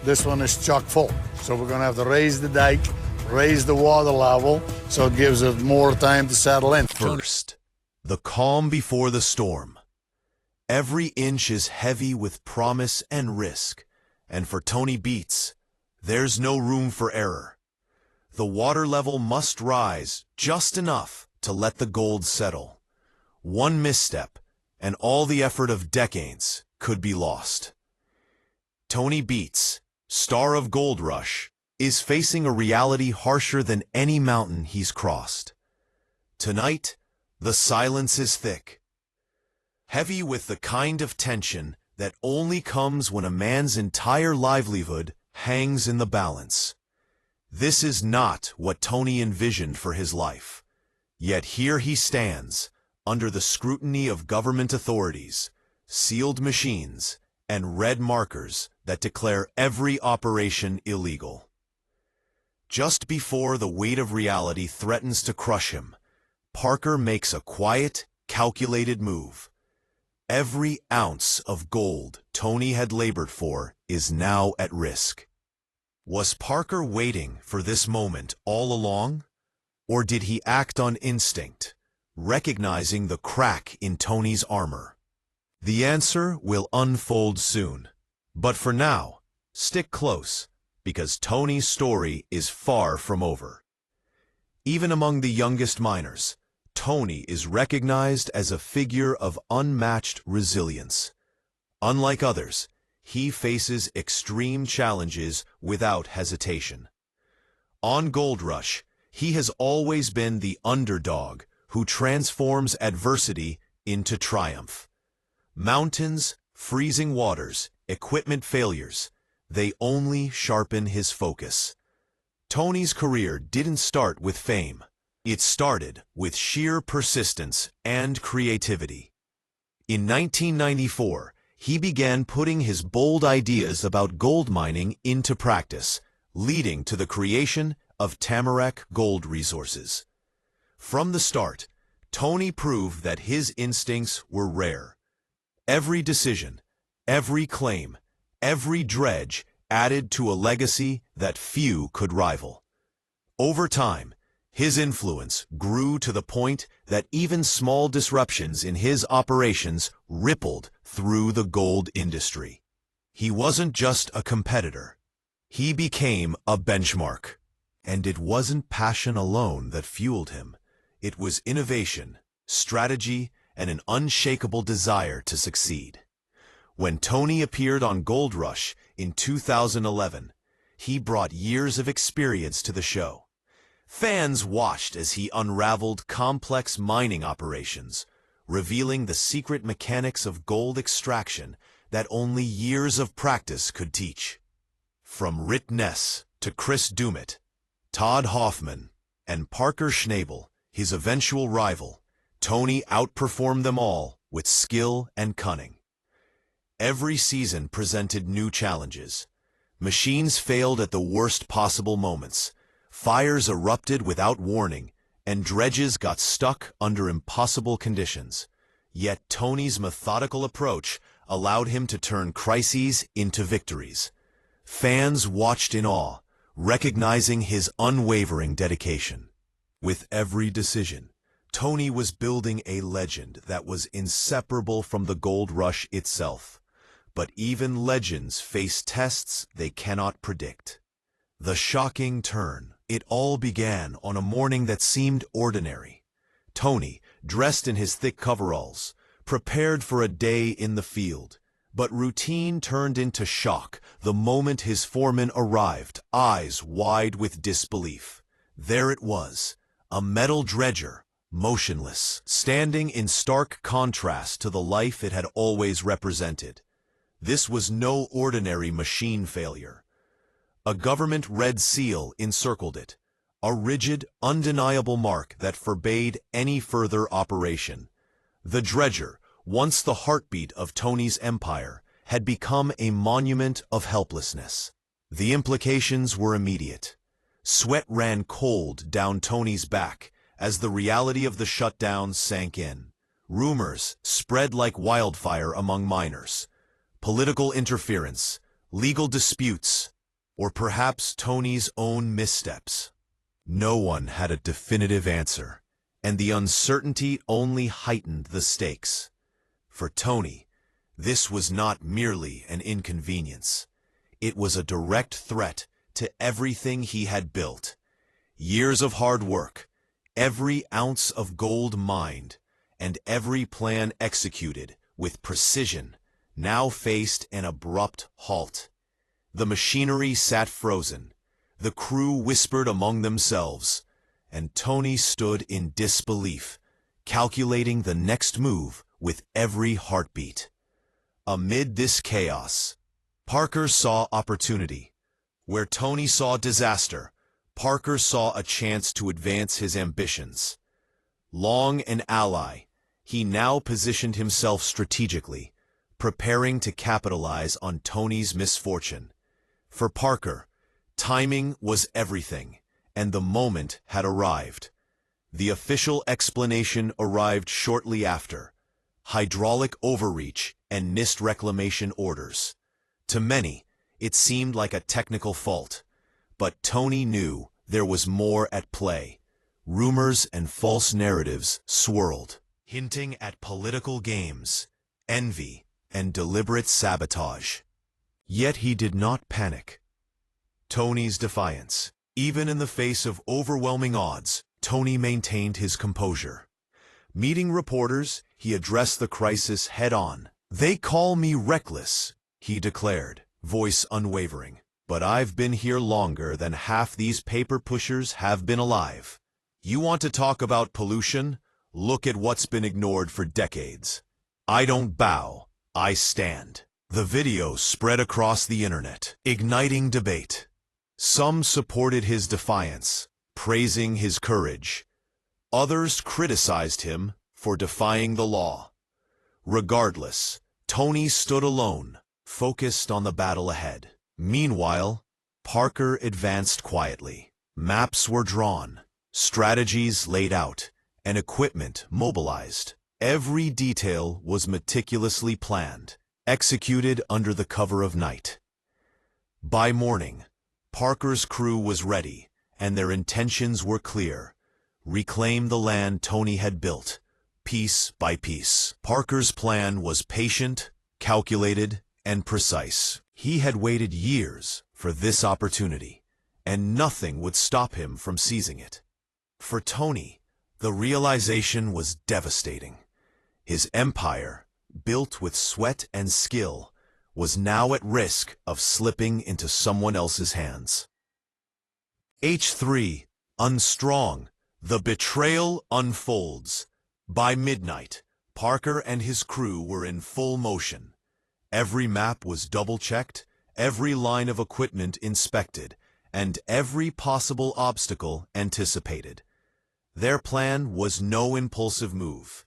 This one is chock full. So we're gonna have to raise the dike, raise the water level, so it gives it more time to settle in. First, the calm before the storm. Every inch is heavy with promise and risk, and for Tony Beets, there's no room for error. The water level must rise just enough to let the gold settle. One misstep, and all the effort of decades could be lost. Tony Beets, star of Gold Rush, is facing a reality harsher than any mountain he's crossed. Tonight, the silence is thick, heavy with the kind of tension that only comes when a man's entire livelihood hangs in the balance. This is not what Tony envisioned for his life. Yet here he stands, under the scrutiny of government authorities, sealed machines, and red markers that declare every operation illegal. Just before the weight of reality threatens to crush him, Parker makes a quiet, calculated move. Every ounce of gold Tony had labored for is now at risk. Was Parker waiting for this moment all along? Or did he act on instinct, recognizing the crack in Tony's armor? The answer will unfold soon. But for now, stick close, because Tony's story is far from over. Even among the youngest miners, Tony is recognized as a figure of unmatched resilience. Unlike others, he faces extreme challenges without hesitation. On Gold Rush, he has always been the underdog who transforms adversity into triumph. Mountains, freezing waters, equipment failures, they only sharpen his focus. Tony's career didn't start with fame. It started with sheer persistence and creativity. In 1994, he began putting his bold ideas about gold mining into practice, leading to the creation of Tamarack Gold Resources. From the start, Tony proved that his instincts were rare. Every decision, every claim, every dredge added to a legacy that few could rival. Over time, his influence grew to the point that even small disruptions in his operations rippled through the gold industry. He wasn't just a competitor. He became a benchmark. And it wasn't passion alone that fueled him. It was innovation, strategy, and an unshakable desire to succeed. When Tony appeared on Gold Rush in 2011, he brought years of experience to the show. Fans watched as he unraveled complex mining operations, revealing the secret mechanics of gold extraction that only years of practice could teach. From Rit Ness to Chris Dumit, Todd Hoffman, and Parker Schnabel, his eventual rival, Tony outperformed them all with skill and cunning. Every season presented new challenges. Machines failed at the worst possible moments, fires erupted without warning, and dredges got stuck under impossible conditions. Yet Tony's methodical approach allowed him to turn crises into victories. Fans watched in awe, recognizing his unwavering dedication. With every decision, Tony was building a legend that was inseparable from the Gold Rush itself. But even legends face tests they cannot predict. The shocking turn. It all began on a morning that seemed ordinary. Tony, dressed in his thick coveralls, prepared for a day in the field. But routine turned into shock the moment his foreman arrived, eyes wide with disbelief. There it was, a metal dredger, motionless, standing in stark contrast to the life it had always represented. This was no ordinary machine failure. A government red seal encircled it, a rigid, undeniable mark that forbade any further operation. The dredger, once the heartbeat of Tony's empire, had become a monument of helplessness. The implications were immediate. Sweat ran cold down Tony's back as the reality of the shutdown sank in. Rumors spread like wildfire among miners. Political interference, legal disputes, or perhaps Tony's own missteps? No one had a definitive answer, and the uncertainty only heightened the stakes. For Tony, this was not merely an inconvenience. It was a direct threat to everything he had built. Years of hard work, every ounce of gold mined, and every plan executed with precision now faced an abrupt halt. The machinery sat frozen, the crew whispered among themselves, and Tony stood in disbelief, calculating the next move with every heartbeat. Amid this chaos, Parker saw opportunity. Where Tony saw disaster, Parker saw a chance to advance his ambitions. Long an ally, he now positioned himself strategically, preparing to capitalize on Tony's misfortune. For Parker, timing was everything, and the moment had arrived. The official explanation arrived shortly after: hydraulic overreach and missed reclamation orders. To many, it seemed like a technical fault, but Tony knew there was more at play. Rumors and false narratives swirled, hinting at political games, envy, and deliberate sabotage. Yet he did not panic. Tony's defiance. Even in the face of overwhelming odds, Tony maintained his composure. Meeting reporters, he addressed the crisis head-on. "They call me reckless," he declared, voice unwavering. "But I've been here longer than half these paper pushers have been alive. You want to talk about pollution? Look at what's been ignored for decades. I don't bow, I stand." The video spread across the internet, igniting debate. Some supported his defiance, praising his courage. Others criticized him for defying the law. Regardless, Tony stood alone, focused on the battle ahead. Meanwhile, Parker advanced quietly. Maps were drawn, strategies laid out, and equipment mobilized. Every detail was meticulously planned, executed under the cover of night. By morning, Parker's crew was ready, and their intentions were clear: reclaim the land Tony had built, piece by piece. Parker's plan was patient, calculated, and precise. He had waited years for this opportunity, and nothing would stop him from seizing it. For Tony, the realization was devastating. His empire, built with sweat and skill, was now at risk of slipping into someone else's hands. H3, unstrung, the betrayal unfolds. By midnight, Parker and his crew were in full motion. Every map was double-checked, every line of equipment inspected, and every possible obstacle anticipated. Their plan was no impulsive move.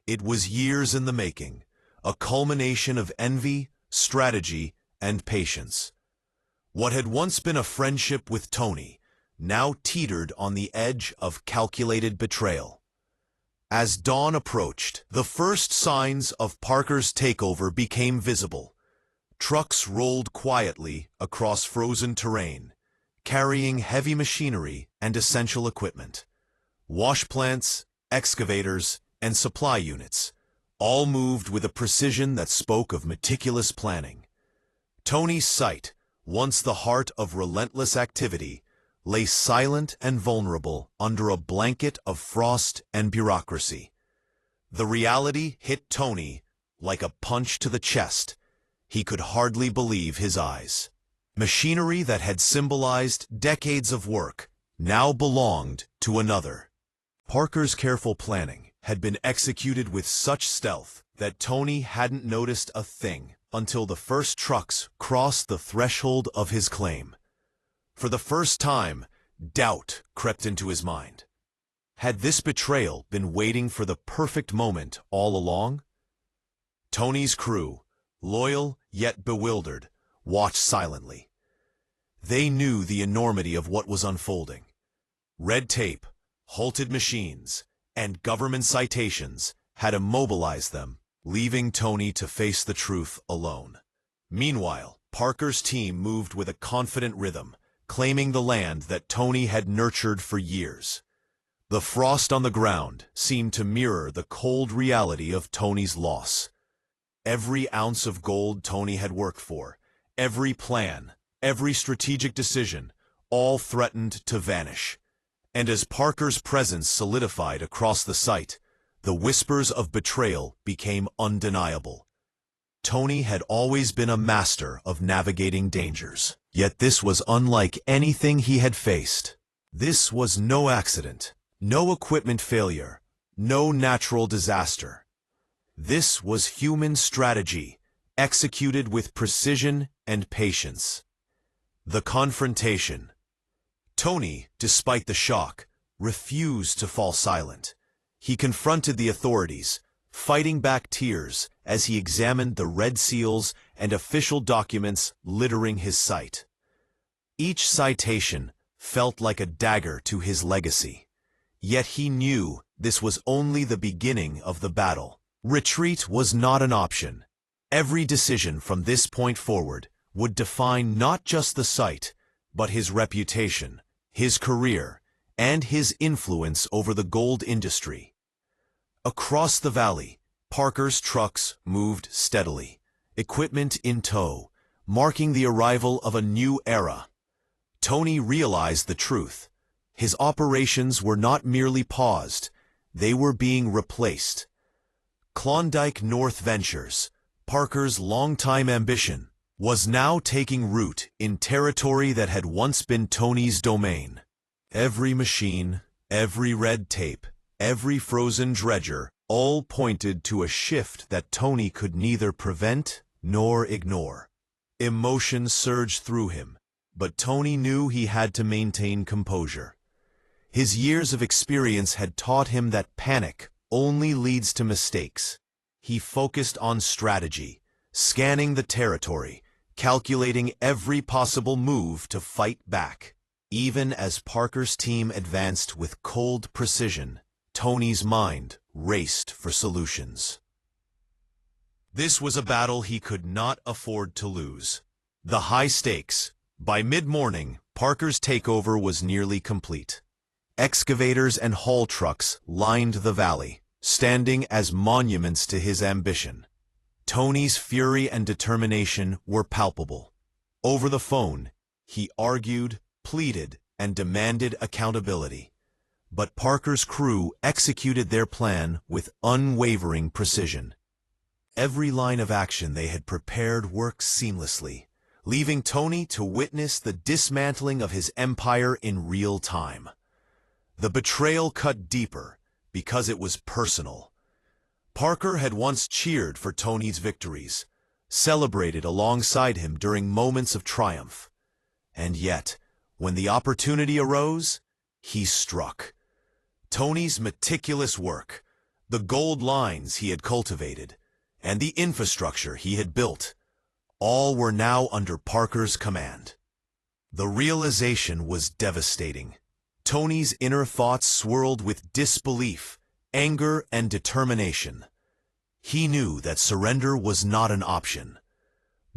It was years in the making, a culmination of envy, strategy, and patience. What had once been a friendship with Tony now teetered on the edge of calculated betrayal. As dawn approached, the first signs of Parker's takeover became visible. Trucks rolled quietly across frozen terrain, carrying heavy machinery and essential equipment. Wash plants, excavators, and supply units, all moved with a precision that spoke of meticulous planning. Tony's site, once the heart of relentless activity, lay silent and vulnerable under a blanket of frost and bureaucracy. The reality hit Tony like a punch to the chest. He could hardly believe his eyes. Machinery that had symbolized decades of work now belonged to another. Parker's careful planning had been executed with such stealth that Tony hadn't noticed a thing until the first trucks crossed the threshold of his claim. For the first time, doubt crept into his mind. Had this betrayal been waiting for the perfect moment all along? Tony's crew, loyal yet bewildered, watched silently. They knew the enormity of what was unfolding. Red tape, halted machines, and government citations had immobilized them, leaving Tony to face the truth alone. Meanwhile, Parker's team moved with a confident rhythm, claiming the land that Tony had nurtured for years. The frost on the ground seemed to mirror the cold reality of Tony's loss. Every ounce of gold Tony had worked for, every plan, every strategic decision, all threatened to vanish. And as Parker's presence solidified across the site, the whispers of betrayal became undeniable. Tony had always been a master of navigating dangers, yet this was unlike anything he had faced. This was no accident, no equipment failure, no natural disaster. This was human strategy, executed with precision and patience. The confrontation. Tony, despite the shock, refused to fall silent. He confronted the authorities, fighting back tears as he examined the red seals and official documents littering his site. Each citation felt like a dagger to his legacy. Yet he knew this was only the beginning of the battle. Retreat was not an option. Every decision from this point forward would define not just the site, but his reputation, his career, and his influence over the gold industry. Across the valley, Parker's trucks moved steadily, equipment in tow, marking the arrival of a new era. Tony realized the truth. His operations were not merely paused, they were being replaced. Klondike North Ventures, Parker's longtime ambition, was now taking root in territory that had once been Tony's domain. Every machine, every red tape, every frozen dredger, all pointed to a shift that Tony could neither prevent nor ignore. Emotion surged through him, but Tony knew he had to maintain composure. His years of experience had taught him that panic only leads to mistakes. He focused on strategy, scanning the territory, calculating every possible move to fight back. Even as Parker's team advanced with cold precision, Tony's mind raced for solutions. This was a battle he could not afford to lose. The high stakes. By mid-morning, Parker's takeover was nearly complete. Excavators and haul trucks lined the valley, standing as monuments to his ambition. Tony's fury and determination were palpable. Over the phone, he argued, pleaded, and demanded accountability. But Parker's crew executed their plan with unwavering precision. Every line of action they had prepared worked seamlessly, leaving Tony to witness the dismantling of his empire in real time. The betrayal cut deeper because it was personal. Parker had once cheered for Tony's victories, celebrated alongside him during moments of triumph. And yet, when the opportunity arose, he struck. Tony's meticulous work, the gold lines he had cultivated, and the infrastructure he had built, all were now under Parker's command. The realization was devastating. Tony's inner thoughts swirled with disbelief, anger, and determination. He knew that surrender was not an option.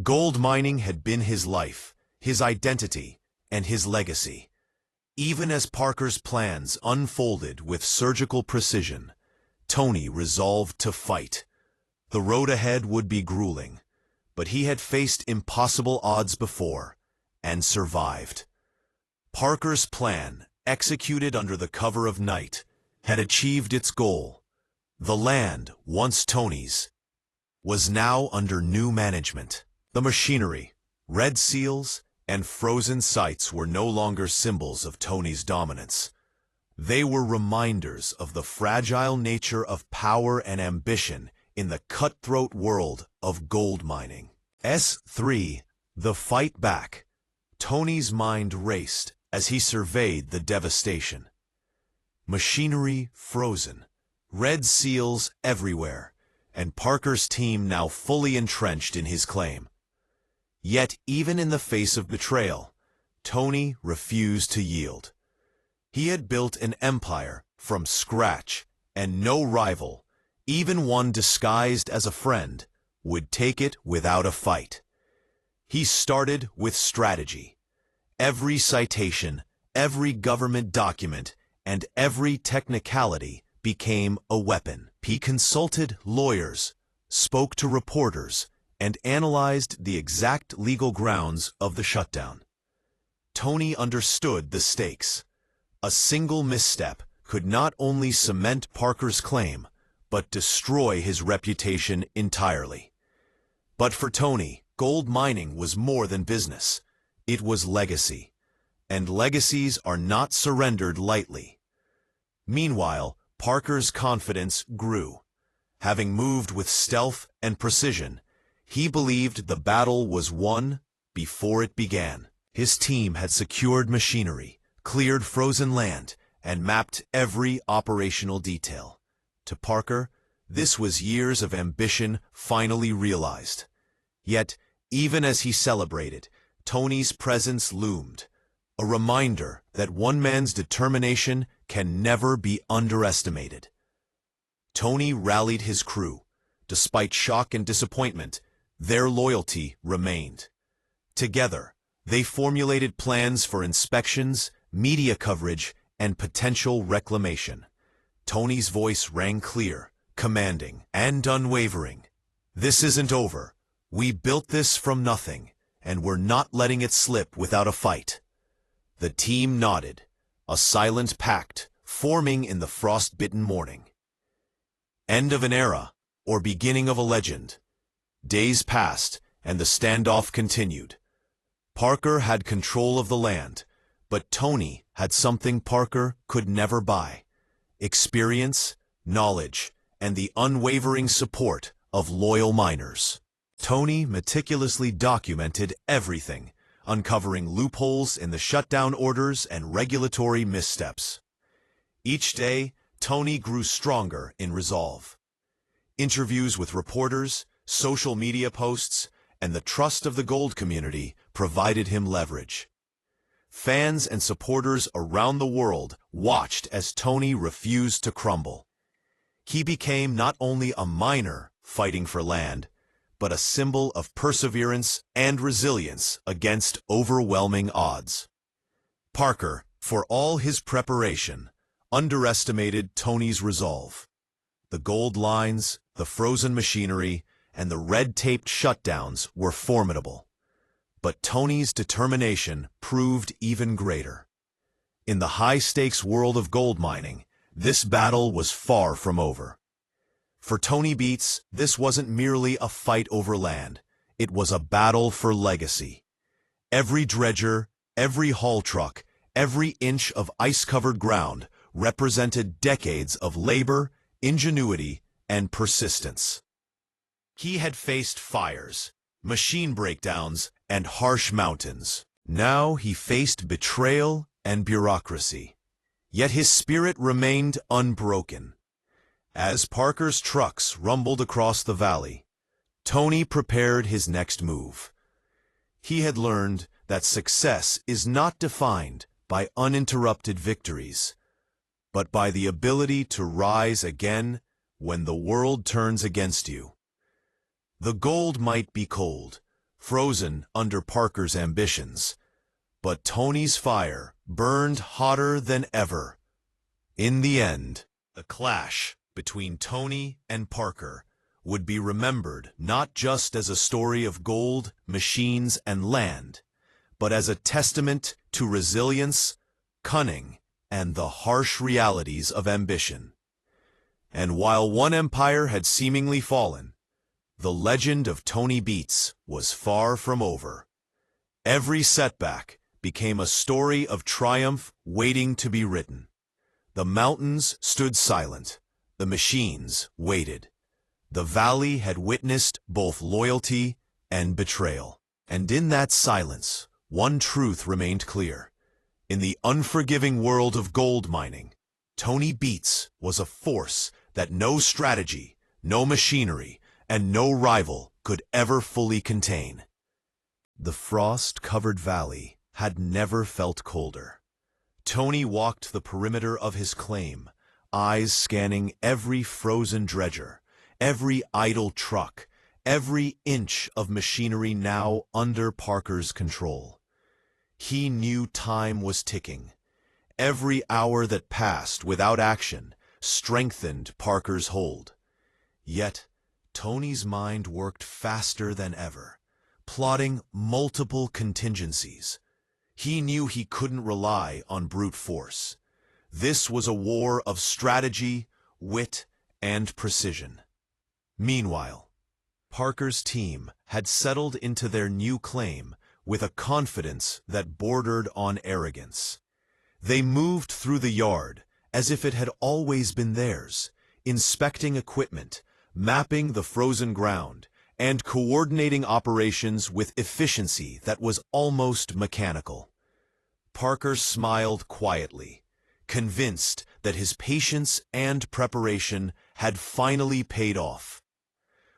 Gold mining had been his life, his identity, and his legacy. Even as Parker's plans unfolded with surgical precision, Tony resolved to fight. The road ahead would be grueling, but he had faced impossible odds before, and survived. Parker's plan, executed under the cover of night, had achieved its goal. The land, once Tony's, was now under new management. The machinery, red seals, and frozen sites were no longer symbols of Tony's dominance. They were reminders of the fragile nature of power and ambition in the cutthroat world of gold mining. S3. The fight back. Tony's mind raced as he surveyed the devastation. Machinery frozen, red seals everywhere, and Parker's team now fully entrenched in his claim. Yet even in the face of betrayal, Tony refused to yield. He had built an empire from scratch, and no rival, even one disguised as a friend, would take it without a fight. He started with strategy. Every citation, every government document, and every technicality became a weapon. He consulted lawyers, spoke to reporters, and analyzed the exact legal grounds of the shutdown. Tony understood the stakes. A single misstep could not only cement Parker's claim, but destroy his reputation entirely. But for Tony, gold mining was more than business. It was legacy. And legacies are not surrendered lightly. Meanwhile, Parker's confidence grew. Having moved with stealth and precision, he believed the battle was won before it began. His team had secured machinery, cleared frozen land, and mapped every operational detail. To Parker, this was years of ambition finally realized. Yet, even as he celebrated, Tony's presence loomed, a reminder that one man's determination can never be underestimated. Tony rallied his crew. Despite shock and disappointment, their loyalty remained. Together, they formulated plans for inspections, media coverage, and potential reclamation. Tony's voice rang clear, commanding, and unwavering. "This isn't over. We built this from nothing, and we're not letting it slip without a fight." The team nodded, a silent pact forming in the frost-bitten morning. End of an era, or beginning of a legend. Days passed, and the standoff continued. Parker had control of the land, but Tony had something Parker could never buy: experience, knowledge, and the unwavering support of loyal miners. Tony meticulously documented everything, uncovering loopholes in the shutdown orders and regulatory missteps. Each day, Tony grew stronger in resolve. Interviews with reporters, social media posts, and the trust of the gold community provided him leverage. Fans and supporters around the world watched as Tony refused to crumble. He became not only a miner fighting for land, but a symbol of perseverance and resilience against overwhelming odds. Parker, for all his preparation, underestimated Tony's resolve. The gold lines, the frozen machinery, and the red-taped shutdowns were formidable. But Tony's determination proved even greater. In the high-stakes world of gold mining, this battle was far from over. For Tony Beets, this wasn't merely a fight over land. It was a battle for legacy. Every dredger, every haul truck, every inch of ice-covered ground represented decades of labor, ingenuity, and persistence. He had faced fires, machine breakdowns, and harsh mountains. Now he faced betrayal and bureaucracy. Yet his spirit remained unbroken. As Parker's trucks rumbled across the valley, Tony prepared his next move. He had learned that success is not defined by uninterrupted victories, but by the ability to rise again when the world turns against you. The gold might be cold, frozen under Parker's ambitions, but Tony's fire burned hotter than ever. In the end, the clash between Tony and Parker would be remembered not just as a story of gold, machines, and land, but as a testament to resilience, cunning, and the harsh realities of ambition. And while one empire had seemingly fallen, the legend of Tony Beets was far from over. Every setback became a story of triumph waiting to be written. The mountains stood silent. The machines waited. The valley had witnessed both loyalty and betrayal. And in that silence, one truth remained clear. In the unforgiving world of gold mining, Tony Beets was a force that no strategy, no machinery, and no rival could ever fully contain. The frost-covered valley had never felt colder. Tony walked the perimeter of his claim, eyes scanning every frozen dredger, every idle truck, every inch of machinery now under Parker's control. He knew time was ticking. Every hour that passed without action strengthened Parker's hold. Yet, Tony's mind worked faster than ever, plotting multiple contingencies. He knew he couldn't rely on brute force. This was a war of strategy, wit, and precision. Meanwhile, Parker's team had settled into their new claim with a confidence that bordered on arrogance. They moved through the yard as if it had always been theirs, inspecting equipment, mapping the frozen ground, and coordinating operations with efficiency that was almost mechanical. Parker smiled quietly, convinced that his patience and preparation had finally paid off.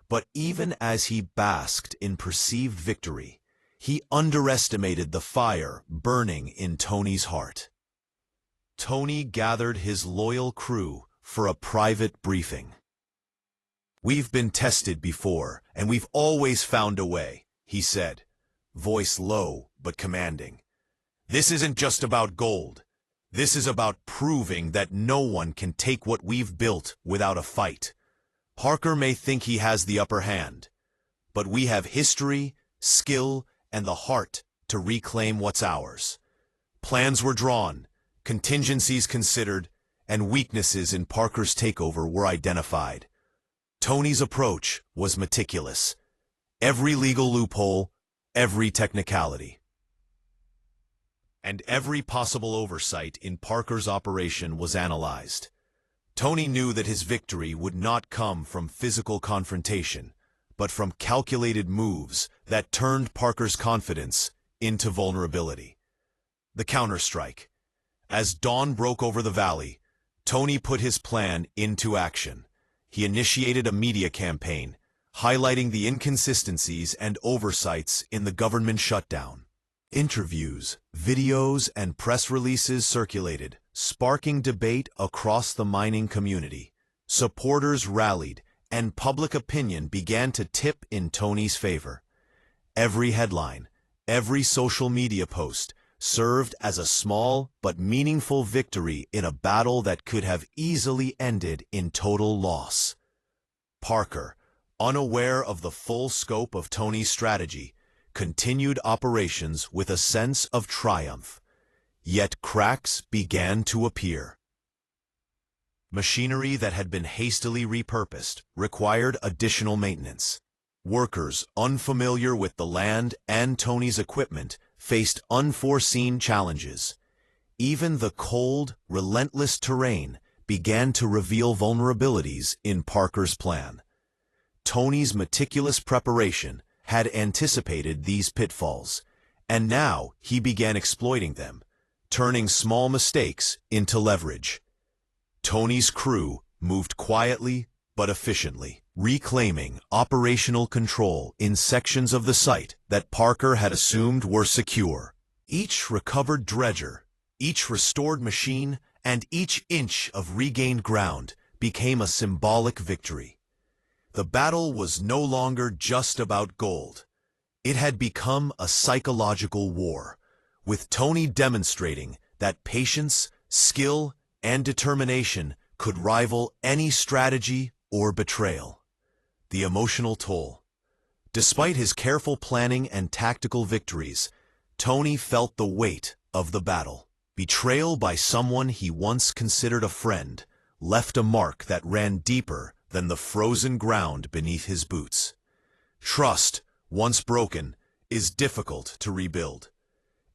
But even as he basked in perceived victory, he underestimated the fire burning in Tony's heart. Tony gathered his loyal crew for a private briefing. "We've been tested before, and we've always found a way," he said, voice low but commanding. "This isn't just about gold. This is about proving that no one can take what we've built without a fight. Parker may think he has the upper hand, but we have history, skill, and the heart to reclaim what's ours. Plans were drawn, contingencies considered, and weaknesses in Parker's takeover were identified. Tony's approach was meticulous. Every legal loophole, every technicality, and every possible oversight in Parker's operation was analyzed. Tony knew that his victory would not come from physical confrontation, but from calculated moves that turned Parker's confidence into vulnerability. The counterstrike. As dawn broke over the valley, Tony put his plan into action. He initiated a media campaign, highlighting the inconsistencies and oversights in the government shutdown. Interviews, videos, and press releases circulated, sparking debate across the mining community. Supporters rallied, and public opinion began to tip in Tony's favor. Every headline, every social media post served as a small but meaningful victory in a battle that could have easily ended in total loss. Parker, unaware of the full scope of Tony's strategy, continued operations with a sense of triumph. Yet cracks began to appear. Machinery that had been hastily repurposed required additional maintenance. Workers unfamiliar with the land and Tony's equipment faced unforeseen challenges. Even the cold, relentless terrain began to reveal vulnerabilities in Parker's plan. Tony's meticulous preparation had anticipated these pitfalls, and now he began exploiting them, turning small mistakes into leverage. Tony's crew moved quietly but efficiently, reclaiming operational control in sections of the site that Parker had assumed were secure. Each recovered dredger, each restored machine, and each inch of regained ground became a symbolic victory. The battle was no longer just about gold. It had become a psychological war, with Tony demonstrating that patience, skill, and determination could rival any strategy or betrayal. The emotional toll. Despite his careful planning and tactical victories, Tony felt the weight of the battle. Betrayal by someone he once considered a friend left a mark that ran deeper than the frozen ground beneath his boots. Trust, once broken, is difficult to rebuild.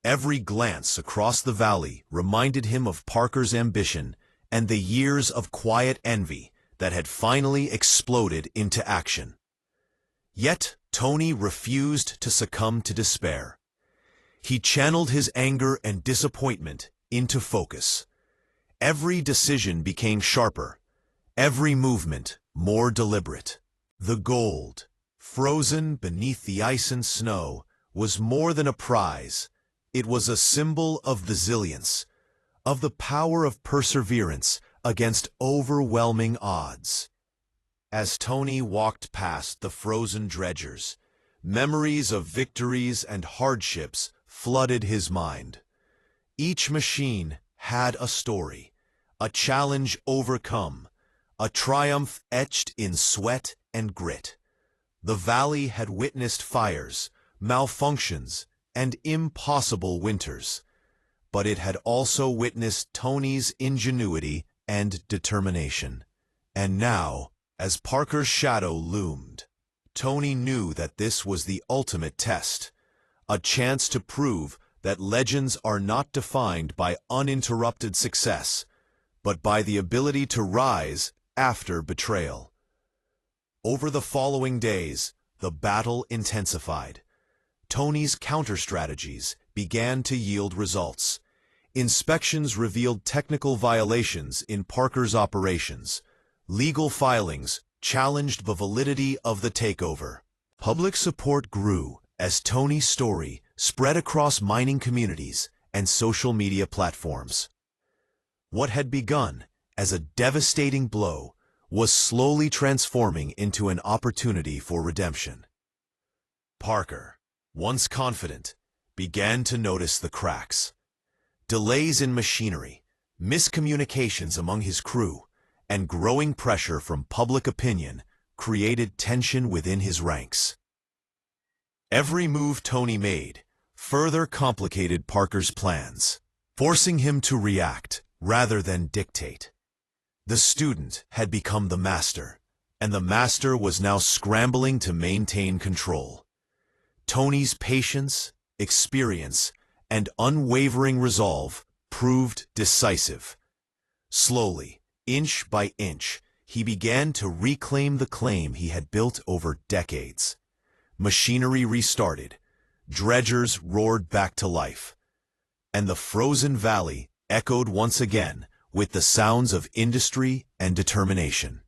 Every glance across the valley reminded him of Parker's ambition and the years of quiet envy that had finally exploded into action. Yet Tony refused to succumb to despair. He channeled his anger and disappointment into focus. Every decision became sharper, every movement more deliberate. The gold, frozen beneath the ice and snow, was more than a prize. It was a symbol of resilience, of the power of perseverance against overwhelming odds. As Tony walked past the frozen dredgers, memories of victories and hardships flooded his mind. Each machine had a story, a challenge overcome, a triumph etched in sweat and grit. The valley had witnessed fires, malfunctions, and impossible winters, but it had also witnessed Tony's ingenuity and determination. And now, as Parker's shadow loomed, Tony knew that this was the ultimate test, a chance to prove that legends are not defined by uninterrupted success, but by the ability to rise after betrayal. Over the following days, the battle intensified. Tony's counter-strategies began to yield results. Inspections revealed technical violations in Parker's operations. Legal filings challenged the validity of the takeover. Public support grew as Tony's story spread across mining communities and social media platforms. What had begun as a devastating blow was slowly transforming into an opportunity for redemption. Parker, once confident, began to notice the cracks. Delays in machinery, miscommunications among his crew, and growing pressure from public opinion created tension within his ranks. Every move Tony made further complicated Parker's plans, forcing him to react rather than dictate. The student had become the master, and the master was now scrambling to maintain control. Tony's patience, experience, and unwavering resolve proved decisive. Slowly, inch by inch, he began to reclaim the claim he had built over decades. Machinery restarted, dredgers roared back to life, and the frozen valley echoed once again with the sounds of industry and determination.